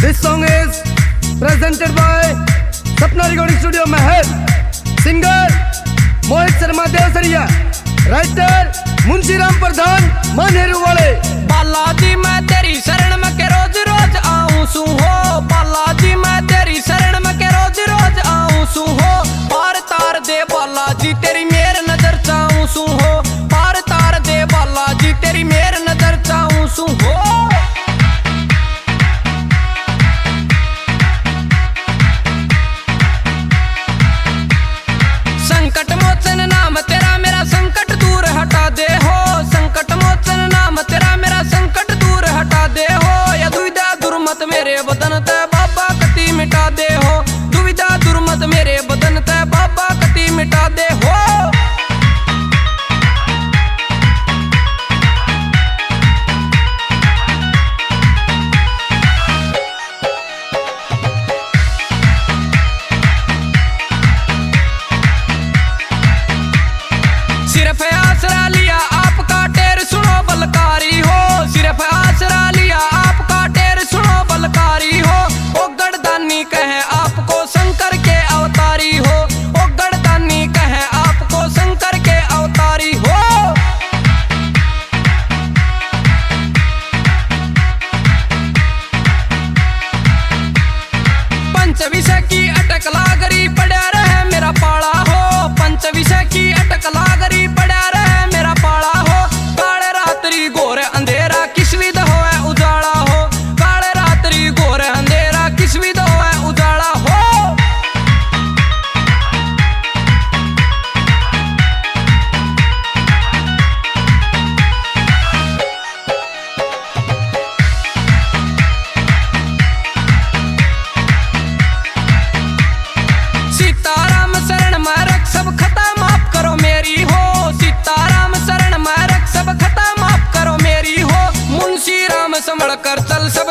This song is presented by Sapna Recording Studio Mahal. Singer Mohit Sharma Devsariya. Writer मुंशी राम प्रधान मानेरू वाले। बालाजी मैं तेरी शरण में के रोज रोज आऊं सू हो। बालाजी मैं तेरी शरण में के रोज रोज आऊं सू हो। पार तार दे बालाजी तेरी मेर नजर चाहूं सू हो। पार तार दे बालाजी तेरी मेर नजर चाहूं सू हो। संकट मोचन नाम तेरा मेरा संकट दूर हटा दे हो। संकट मोचन नाम तेरा मेरा संकट दूर हटा दे हो। या दुविधा दुर्मत मेरे बदन तय बाबा कति मिटा दे हो। दुविधा दुर्मत मेरे बदन तय बाबा कति मिटा दे हो। सिर्फ आसरा लिया आपका टेर सुनो बलकारी हो। सिर्फ आसरा लिया आपका टेर सुनो बलकारी हो। ओ गढ़दानी कहे आपको शंकर के अवतारी हो। ओ गढ़दानी कहे आपको शंकर के अवतारी हो। पंच विषय की अटक लागरी पड़ा रहे मेरा पाड़ा हो। पंच विषय की अटक लागरी पड़ा रहे मेरा पाड़ा हो। काले रात्रि घोर अंधेरा किस विध होए उजाला हो। काले रात्रि घोर अंधेरा किस विध होए उजाला हो। सीताराम शरण में रख सब खता माफ करो मेरी हो। सीताराम शरण में रख सब खता माफ करो मेरी हो। मुंशी राम संभल कर चल सब